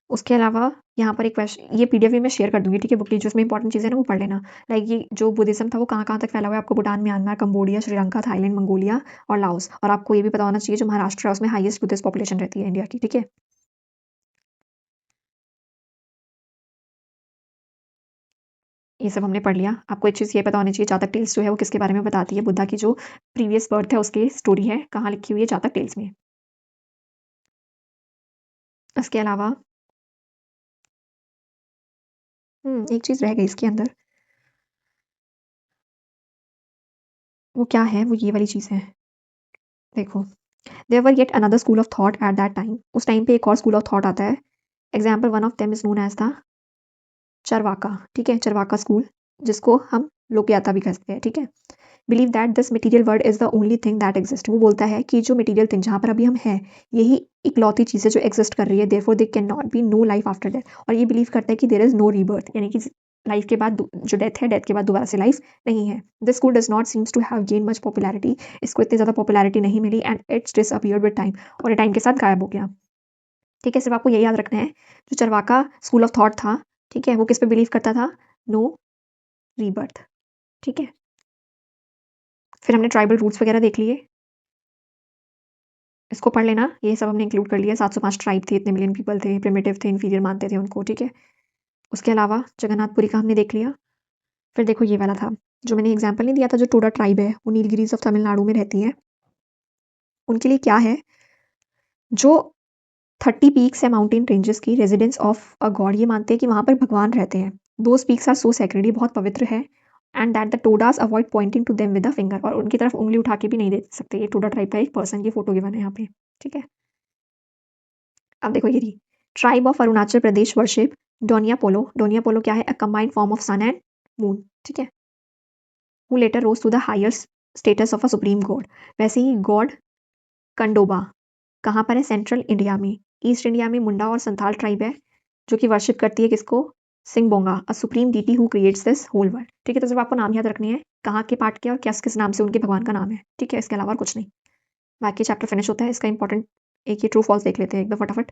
उसके अलावा यहाँ पर एक क्वेश्चन, ये पीडीएफ भी मैं शेयर कर दूंगी, ठीक है, बुक की जो इसमें इंपॉर्टेंट चीज़ें ना वो पढ़ लेना। लाइक ये जो बुद्धिज्म था वो कहाँ कहाँ तक फैला हुआ है, आपको Bhutan, Myanmar, Cambodia, Sri Lanka, Thailand, Mongolia और लाओस। और आपको ये भी पता होना चाहिए जो महाराष्ट्र है उसमें हाईएस्ट बुद्धिस्ट पॉपुलेशन रहती है इंडिया की, ठीक है। ये सब हमने पढ़ लिया। आपको एक चीज़ ये पता होनी चाहिए, जातक टेल्स जो है वो किसके बारे में बताती है, बुद्धा की जो प्रीवियस बर्थ है उसकी स्टोरी है, कहाँ लिखी हुई है, जातक टेल्स में। इसके अलावा एक चीज़ रह गई इसके अंदर, वो क्या है, वो ये वाली चीज़ है। देखो, there were yet another school of thought at that time. उस टाइम पे एक और स्कूल ऑफ थॉट आता है। Example, one of them is known as the Charvaka, ठीक है, चरवाका स्कूल, जिसको हम लोकयाता भी कहते हैं, ठीक है। Believe that this material world is the only thing that exist. वो बोलता है कि जो मटेरियल थिंग जहाँ पर अभी हम हैं, यही इकलौती चीज़ है जो एग्जिस्ट कर रही है, therefore there can not be no life after death. और ये बिलीव करता है कि देयर इज नो रीबर्थ, यानी कि लाइफ के बाद जो डेथ है, डेथ के बाद दोबारा से लाइफ नहीं है। This school does not seems to have gain much popularity. इसको इतनी ज़्यादा पॉपुलैरिटी नहीं मिली and it's disappeared with time, और ये टाइम के साथ गायब हो गया, ठीक है। सिर्फ आपको यही याद रखना है, जो चरवाका स्कूल ऑफ थॉट था, ठीक है, वो किस पे बिलीव करता था, नो रीबर्थ, ठीक है। फिर हमने ट्राइबल रूट्स वगैरह देख लिए, इसको पढ़ लेना, ये सब हमने इंक्लूड कर लिया। 705 ट्राइब थे, इतने मिलियन पीपल थे, प्रिमिटिव थे, इन्फीरियर मानते थे उनको, ठीक है। उसके अलावा जगन्नाथपुरी का हमने देख लिया। फिर देखो ये वाला था, जो मैंने एग्जाम्पल नहीं दिया था, जो टोडा ट्राइब है वो नीलगिरीज ऑफ तमिलनाडु में रहती है। उनके लिए क्या है, जो 30 पीक्स है माउंटेन रेंजेस की, रेजिडेंस ऑफ अ गॉड, ये मानते हैं कि वहाँ पर भगवान रहते हैं। Those peaks are so sacred, ये बहुत पवित्र है, and that the Todas avoid pointing to them with the finger, और उनकी तरफ उंगली उठा के भी नहीं दे सकते। ये टोडा ट्राइब का एक पर्सन, ये फोटो गिवन है यहाँ पे, ठीक है। अब देखो ये रही, tribe of Arunachal Pradesh worship Donyi Polo. Donyi Polo क्या है, a combined form of sun and moon, ठीक है, who later rose to the higher status of a supreme god. वैसे ही गॉड कंडोबा कहाँ पर है, सेंट्रल इंडिया में। ईस्ट इंडिया में मुंडा और संथाल ट्राइब है जो कि वर्शिप करती है किसको, Singbonga, a supreme deity who creates this whole world, ठीक है। तो सिर्फ आपको नाम याद रखनी है, कहाँ के पार्ट के और किस किस नाम से उनके भगवान का नाम है, ठीक है, इसके अलावा और कुछ नहीं। बाकी चैप्टर फिनिश होता है। इसका इंपॉर्टेंट एक ये ट्रू फॉल्स देख लेते हैं एकदम फटाफट,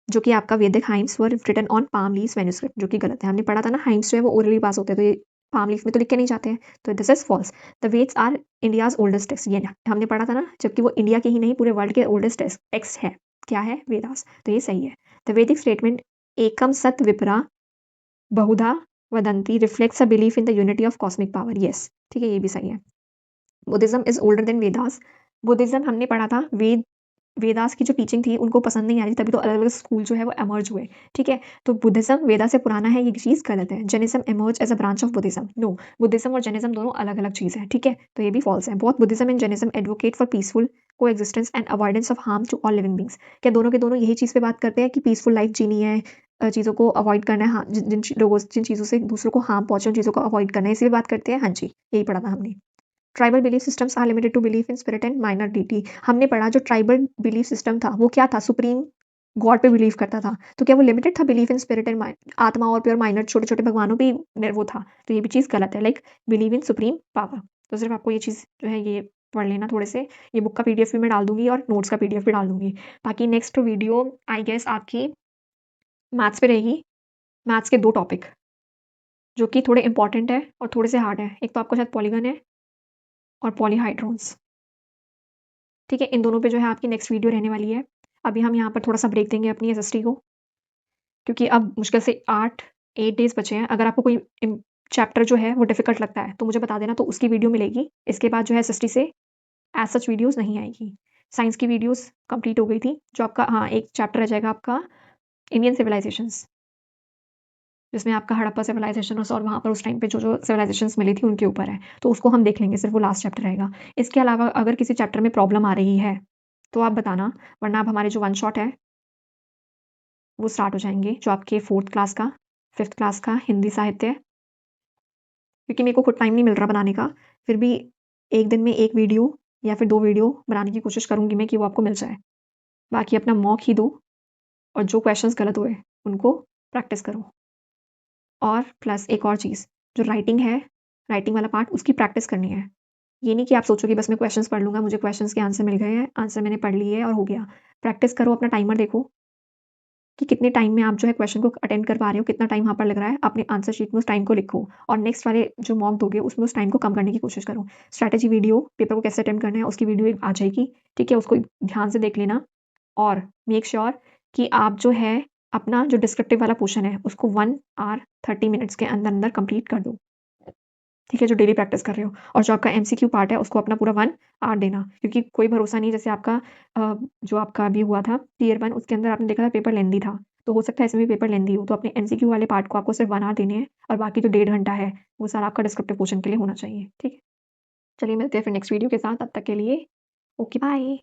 जो कि आपका Vedic hymns were written on palm leaves manuscript, जो कि गलत है। हमने पढ़ा था ना, हाइम्स जो है वो ओरली पास होते हैं, तो ये पाम लीफ में तो लिख के नहीं जाते हैं, तो this is false. The Vedas are India's oldest text, ये हमने पढ़ा था ना, जबकि वो इंडिया के ही नहीं पूरे वर्ल्ड के ओल्डेस्ट टेक्स्ट है, क्या है, वेदास, तो ये सही है। द वैदिक स्टेटमेंट एकम सत विपरा बहुधा वदंती reflects a belief in the unity of cosmic power, yes, ठीक है, ये भी सही है। Buddhism is older than Vedas. Buddhism हमने पढ़ा था, वेदास की जो टीचिंग थी उनको पसंद नहीं आ रही, तभी तो अलग अलग स्कूल जो है वो एमर्ज हुए, ठीक है। तो बुद्धिज्म वेदा से पुराना है, ये चीज़ गलत है। Jainism emerge as a branch of Buddhism, no, Buddhism और जेनिज्म दोनों अलग अलग चीज़ है, ठीक है, तो ये भी फॉल्स है। Both Buddhism and Jainism advocate for peaceful coexistence and avoidance of harm to all living beings. क्या दोनों के दोनों यही चीज़ पे बात करते हैं कि पीसफुल लाइफ जीनी है, चीज़ों को अवॉइड करना है, हाँ, जिन चीज़ों से दूसरों को हार्म पहुंचे उन चीज़ों को अवॉइड करना है, इसी पे बात करते हैं, हाँ जी, यही पढ़ा था हमने। Tribal belief systems are limited to belief in spirit and minor deity. हमने पढ़ा जो ट्राइबल बिलीफ सिस्टम था वो क्या था, सुप्रीम गॉड पे बिलीव करता था, तो क्या वो लिमिटेड था बिलीव इन स्पिरिट एंड आत्मा और प्योर माइंड छोटे-छोटे भगवानों पे वो था, तो ये भी चीज़ गलत है, like believe in supreme power. तो सिर्फ आपको ये चीज़ जो है ये पढ़ लेना थोड़े से, ये बुक का पीडीएफ भी मैं डाल दूँगी और नोट्स का पीडीएफ भी डाल दूँगी। बाकी नेक्स्ट वीडियो आई गेस आपकी मैथ्स पे रहेगी, मैथ्स के 2 टॉपिक जो कि थोड़े इंपॉर्टेंट है और थोड़े से हार्ड है। एक तो आपका शायद पॉलीगन है और पॉलीहाइड्रॉन्स, ठीक है? इन दोनों पे जो है आपकी नेक्स्ट वीडियो रहने वाली है। अभी हम यहाँ पर थोड़ा-सा ब्रेक देंगे अपनी एसएसटी को, क्योंकि अब मुश्किल से 8 डेज़ बचे हैं। अगर आपको कोई चैप्टर जो है वो डिफ़िकल्ट लगता है, तो मुझे बता देना, तो उसकी वीडियो मिलेगी। इसके बाद जो है एसएसटी से एज़ सच वीडियोज़ नहीं आएगी। साइंस की वीडियोज़ कंप्लीट हो गई थी, जो आपका हाँ, एक चैप्टर रह जाएगा आपका इंडियन सिविलाइज़ेशंस, जिसमें आपका हड़प्पा सिविलाइज़ेशन और वहाँ पर उस टाइम पे जो सिविलाइज़ेशंस मिली थी उनके ऊपर है, तो उसको हम देख लेंगे, सिर्फ वो लास्ट चैप्टर रहेगा। इसके अलावा अगर किसी चैप्टर में प्रॉब्लम आ रही है, तो आप बताना, वरना अब हमारे जो वन शॉट है, वो स्टार्ट हो जाएँगे, जो आपके 4th क्लास का, 5th क्लास का हिंदी साहित्य, क्योंकि मेरे को खुद टाइम नहीं मिल रहा बनाने का, फिर भी 1 दिन में 1 वीडियो या फिर 2 वीडियो बनाने की कोशिश करूँगी मैं कि वो आपको मिल जाए। बाकी अपना मॉक ही दो और जो क्वेश्चंस गलत हुए, उनको प्रैक्टिस करो। और प्लस एक और चीज़, जो राइटिंग है, राइटिंग वाला पार्ट उसकी प्रैक्टिस करनी है। ये नहीं कि आप सोचो कि बस मैं क्वेश्चंस पढ़ लूँगा, मुझे क्वेश्चंस के आंसर मिल गए हैं, आंसर मैंने पढ़ लिए और हो गया। प्रैक्टिस करो, अपना टाइमर देखो कि कितने टाइम में आप जो है क्वेश्चन को अटेंड कर पा रहे हो, कितना टाइम वहाँ पर लग रहा है, अपने आंसर शीट में उस टाइम को लिखो और नेक्स्ट वाले जो मॉक दोगे उसमें उस टाइम को कम करने की कोशिश करो। स्ट्रैटेजी वीडियो, पेपर को कैसे अटेम्प्ट करना है उसकी वीडियो एक आ जाएगी, ठीक है? उसको ध्यान से देख लेना और मेक श्योर कि आप जो है अपना जो डिस्क्रिप्टिव वाला पोर्शन है उसको 1 आवर 30 मिनट्स के अंदर-अंदर कंप्लीट कर दो। ठीक है, जो डेली प्रैक्टिस कर रहे हो और जो आपका एमसीक्यू पार्ट है उसको अपना पूरा 1 आवर देना, क्योंकि कोई भरोसा नहीं, जैसे आपका जो आपका अभी हुआ था टियर 1 उसके अंदर आपने देखा था पेपर लेंथी था, तो हो सकता है इसमें भी पेपर लेंथी हो, तो अपने एमसीक्यू वाले पार्ट को आपको सिर्फ 1 आवर देने हैं और बाकी जो 1.5 घंटा है वो सारा आपका डिस्क्रिप्टिव पोर्शन के लिए होना चाहिए, ठीक है? चलिए मिलते हैं फिर नेक्स्ट वीडियो के साथ, तब तक के लिए ओके बाय।